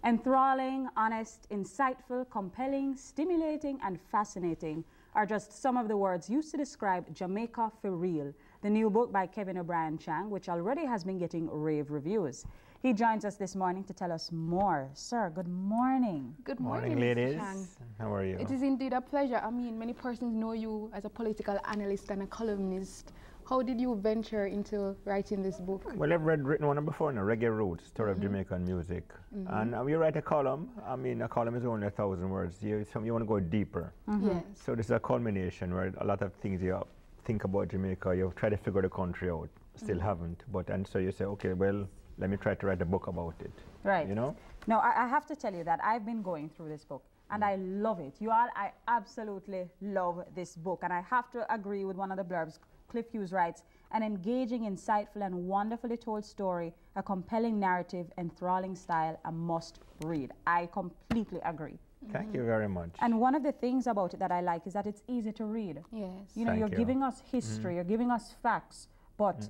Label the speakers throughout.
Speaker 1: Enthralling, honest, insightful, compelling, stimulating, and fascinating are just some of the words used to describe Jamaica Fi Real, the new book by O'Brien Chang, which already has been getting rave reviews. He joins us this morning to tell us more. Sir, good morning.
Speaker 2: Good morning,
Speaker 3: morning, ladies.
Speaker 2: Chang.
Speaker 3: How are you?
Speaker 2: It is indeed a pleasure. I mean, many persons know you as a political analyst and a columnist. How did you venture into writing this book?
Speaker 3: Well, I've written one before, Reggae Roots, Story of Jamaican Music. And we write a column. I mean, a column is only 1,000 words. You want to go deeper.
Speaker 2: Yes.
Speaker 3: So this is a culmination where a lot of things you think about Jamaica, you try to figure the country out. Still haven't. And so you say, okay, well, let me try to write a book about it.
Speaker 1: Right.
Speaker 3: You know?
Speaker 1: No, I have to tell you that I've been going through this book and I love it. I absolutely love this book. And I have to agree with one of the blurbs. Cliff Hughes writes, an engaging, insightful, and wonderfully told story, a compelling narrative, enthralling style, a must read. I completely agree.
Speaker 3: Thank you very much.
Speaker 1: And one of the things about it that I like is that it's easy to read.
Speaker 2: Yes.
Speaker 1: You know,
Speaker 3: Thank
Speaker 1: you're
Speaker 3: you.
Speaker 1: giving us history, you're giving us facts, but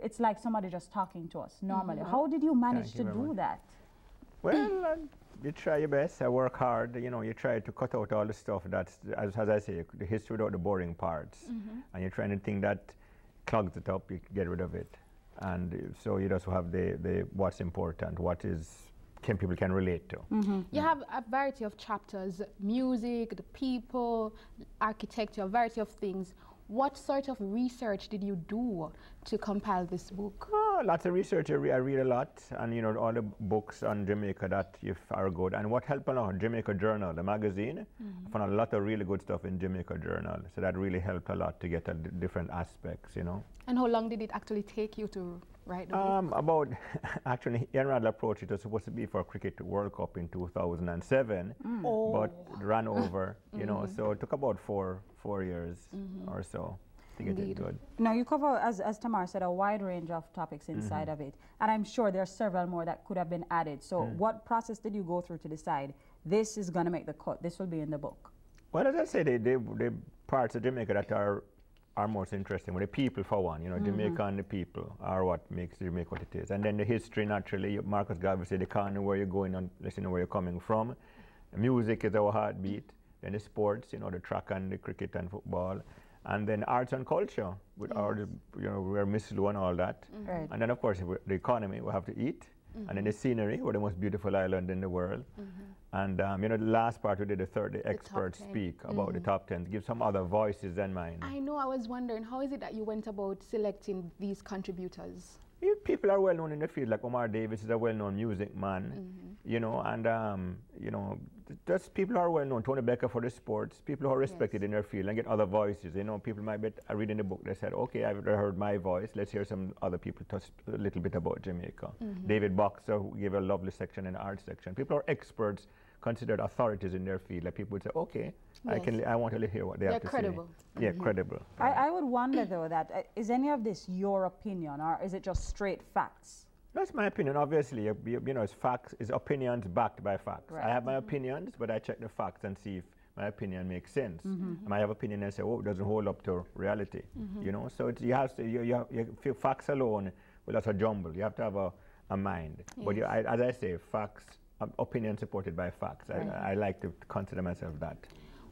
Speaker 1: it's like somebody just talking to us normally. How did you manage to do that?
Speaker 3: Well, you try your best. I work hard. You know, you try to cut out all the stuff that's, as I say, the history without the boring parts. And you're trying to think that clogs it up, you get rid of it. And so you just have the what's important, what is people can relate to.
Speaker 2: You have a variety of chapters, music, the people, architecture, a variety of things. What sort of research did you do to compile this book?
Speaker 3: Oh, lots of research. I read a lot, and you know, all the books on Jamaica that are good. And what helped a lot, Jamaica Journal, the magazine, I found a lot of really good stuff in Jamaica Journal. So that really helped a lot to get at different aspects, you know.
Speaker 2: And how long did it actually take you to write the book?
Speaker 3: Actually, Ian Radler approach, it was supposed to be for Cricket World Cup in 2007, but ran over, you know, so it took about four years or so to get it good.
Speaker 1: Now, you cover, as Tamar said, a wide range of topics inside of it, and I'm sure there are several more that could have been added. So what process did you go through to decide this is going to make the cut, this will be in the book?
Speaker 3: Well, as I say, the parts of Jamaica that are most interesting, well, the people for one, you know, Jamaica and the people are what makes Jamaica what it is. And then the history, naturally, Marcus Garvey said, they can't know where you're going and listen to where you're coming from. The music is our heartbeat. Then the sports, you know, the track and the cricket and football. And then arts and culture, with our, you know, we're Miss Lou and all that.
Speaker 1: Right.
Speaker 3: And then, of course, the economy, we have to eat. And then the scenery, we're the most beautiful island in the world. And, you know, the last part we did, the experts speak about the top 10, give some other voices than mine.
Speaker 2: I know, I was wondering, how is it that you went about selecting these contributors?
Speaker 3: People are well known in the field, like Omar Davis is a well-known music man, you know, and, you know, just people who are well known, Tony Becker for the sports, people who are respected in their field and get other voices. You know, people might be reading the book, they said, okay, I've heard my voice, let's hear some other people touch a little bit about Jamaica. David Boxer, who gave a lovely section in the art section. People are experts, considered authorities in their field, like people would say, okay, I want to hear what they have to
Speaker 2: credible.
Speaker 3: say. Yeah, credible.
Speaker 1: I would wonder, though, that is any of this your opinion, or is it just straight facts?
Speaker 3: That's my opinion. Obviously, you know, it's facts, it's opinions backed by facts.
Speaker 1: Right.
Speaker 3: I have my opinions, but I check the facts and see if my opinion makes sense. I might have opinion and say, oh, it doesn't hold up to reality. You know, so you have to, you feel facts alone, well, that's a jumble. You have to have a mind. But as I say, facts, opinion supported by facts. I like to consider myself that.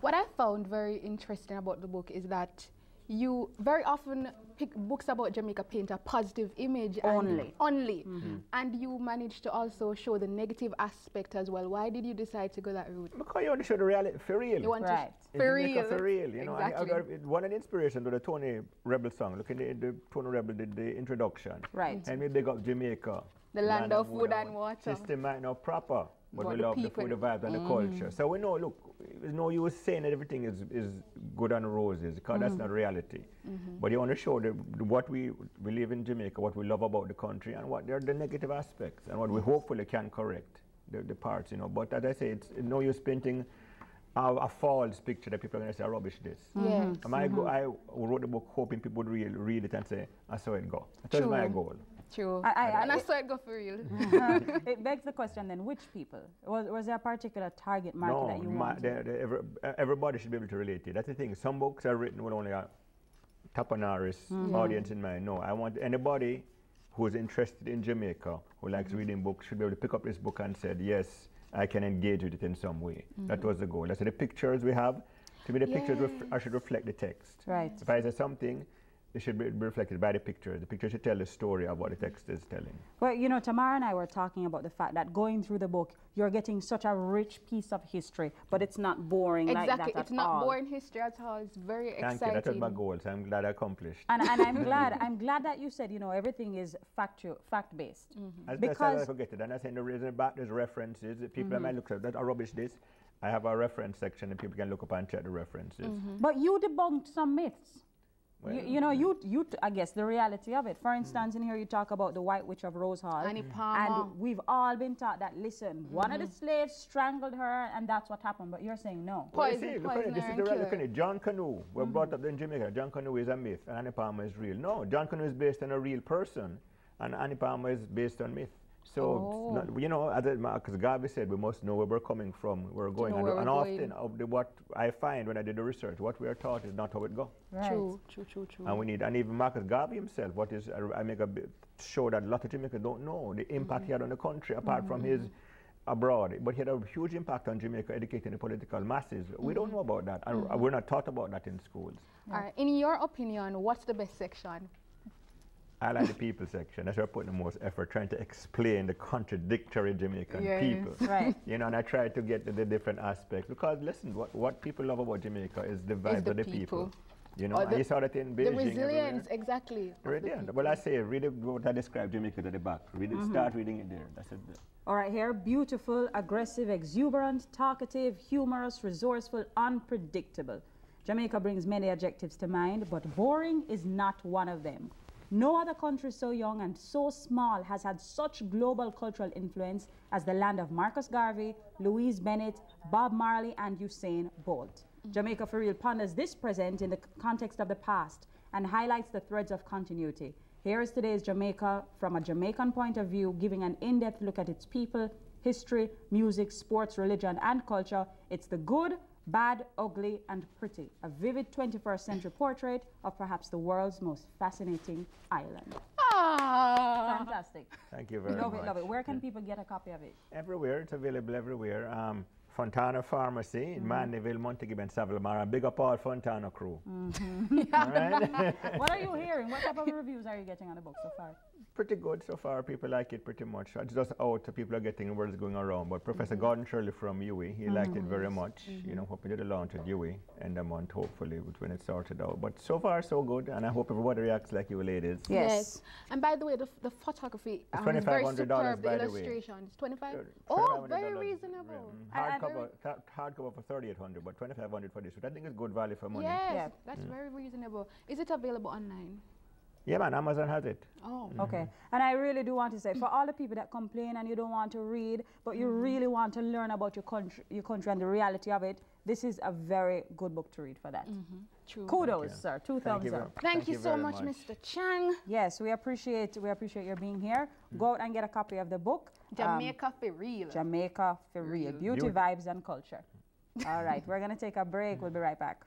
Speaker 2: What I found very interesting about the book is that you very often pick books about Jamaica, paint a positive image only. And you managed to also show the negative aspect as well. Why did you decide to go that route?
Speaker 3: Because you want to show the reality for real.
Speaker 2: You want
Speaker 1: right.
Speaker 2: to for
Speaker 3: Jamaica
Speaker 2: real.
Speaker 3: for real, you know.
Speaker 2: Exactly.
Speaker 3: One of the inspiration to the Tony Rebel song. Look at the Tony Rebel did the introduction.
Speaker 1: Right.
Speaker 3: And we big up Jamaica.
Speaker 2: The land of food and water.
Speaker 3: System might not proper, but we
Speaker 2: the
Speaker 3: love the
Speaker 2: people.
Speaker 3: food, the vibe, and the culture. So we know, look, there's no use saying that everything is good on roses, because that's not reality. But you want to show what we live in Jamaica, what we love about the country, and what are the negative aspects, and what we hopefully can correct, the parts, you know. But as I say, it's no use painting a false picture that people are going to say, rubbish this.
Speaker 2: Yes.
Speaker 3: I wrote the book hoping people would read it and say, I saw it go. That was my goal.
Speaker 2: True. And I saw it go for real.
Speaker 1: It begs the question then, which people? Was there a particular target market that you wanted?
Speaker 3: Everybody should be able to relate to it. That's the thing. Some books are written with only a Tappanaris audience in mind. No, I want anybody who's interested in Jamaica, who likes reading books, should be able to pick up this book and say, yes, I can engage with it in some way. That was the goal. I said the pictures we have, to me the pictures should reflect the text.
Speaker 1: Right.
Speaker 3: If I say something, it should be reflected by the picture. The picture should tell the story of what the text is telling.
Speaker 1: Well, you know, Tamara and I were talking about the fact that going through the book, you're getting such a rich piece of history, but it's not boring like that at all.
Speaker 2: Exactly, it's not boring history at all. It's very exciting.
Speaker 3: Thank you. That was my goal, so I'm glad I accomplished.
Speaker 1: And I'm glad that you said, you know, everything is fact-based.
Speaker 3: As best as I forget it. And I say in the reason back, there's references. People might look at that, are rubbish this. I have a reference section and people can look up and check the references.
Speaker 1: But you debunked some myths.
Speaker 3: Well,
Speaker 1: you know, I guess the reality of it. For instance, in here you talk about the White Witch of Rose Hall.
Speaker 2: Annie Palmer.
Speaker 1: And we've all been taught that, listen, one of the slaves strangled her and that's what happened. But you're saying no.
Speaker 3: Well, see, look at it. This is the right. Look at it. John Canoe, we're brought up in Jamaica. John Canoe is a myth and Annie Palmer is real. No, John Canoe is based on a real person and Annie Palmer is based on myth. So, you know, as Marcus Garvey said, we must know where we're coming from, where we're going. And often, what I find when I did the research, what we are taught is not how it goes.
Speaker 1: Right.
Speaker 2: True.
Speaker 3: And we need, and even Marcus Garvey himself, I make a show that a lot of Jamaicans don't know the impact he had on the country, apart from his abroad. But he had a huge impact on Jamaica, educating the political masses. We don't know about that, and we're not taught about that in schools.
Speaker 2: All right. In your opinion, what's the best section?
Speaker 3: I like the people section. That's where I put the most effort, trying to explain the contradictory Jamaican people.
Speaker 1: Right.
Speaker 3: You know, and I try to get to the different aspects. Because listen, what people love about Jamaica is the vibes of the people. You know, and you saw that in Beijing.
Speaker 2: The resilience,
Speaker 3: everywhere.
Speaker 2: exactly.
Speaker 3: Well, I say, read what I described Jamaica to the back. Read it, start reading it there. That's it.
Speaker 1: All right, here, beautiful, aggressive, exuberant, talkative, humorous, resourceful, unpredictable. Jamaica brings many adjectives to mind, but boring is not one of them. No other country so young and so small has had such global cultural influence as the land of Marcus Garvey, Louise Bennett, Bob Marley, and Usain Bolt. Jamaica Fi Real ponders this present in the context of the past and highlights the threads of continuity. Here is today's Jamaica from a Jamaican point of view, giving an in-depth look at its people, history, music, sports, religion, and culture. It's the good, bad, ugly, and pretty. A vivid 21st century portrait of perhaps the world's most fascinating island.
Speaker 2: Ah!
Speaker 1: Fantastic.
Speaker 3: Thank you very much.
Speaker 1: Love it. Where can people get a copy of it?
Speaker 3: Everywhere. It's available everywhere. Fontana Pharmacy in Mandeville, Montego and Savalmara. Big up all Fontana crew. All right?
Speaker 1: What are you hearing? What type of reviews are you getting on the book so far?
Speaker 3: Pretty good so far. People like it pretty much. It's just out, people are getting words going around. But Professor Gordon Shirley from UWI, he liked it very much. You know, hoping to do the launch at UWI end of month, hopefully, when it's sorted out. But so far, so good. And I hope everybody reacts like you ladies.
Speaker 1: Yes.
Speaker 2: And by the way, the photography
Speaker 3: is
Speaker 2: very superb.
Speaker 3: by
Speaker 2: The
Speaker 3: the way.
Speaker 2: illustrations, 25. Oh, very reasonable.
Speaker 3: Hardcover for $3,800, but $2,500 for this. Which I think is good value for money.
Speaker 2: Yes, that's very reasonable. Is it available online?
Speaker 3: Yeah, man, Amazon has it.
Speaker 2: Oh.
Speaker 1: Okay. And I really do want to say, for all the people that complain and you don't want to read, but you really want to learn about your country and the reality of it, this is a very good book to read for that.
Speaker 2: True.
Speaker 1: Kudos, sir. Two thumbs up.
Speaker 2: Thank you so much, Mr. Chang.
Speaker 1: Yes, we appreciate your being here. Go out and get a copy of the book.
Speaker 2: Jamaica Fi Real.
Speaker 1: Jamaica Fi Real. Beauty, vibes, and culture. All right, we're going to take a break. We'll be right back.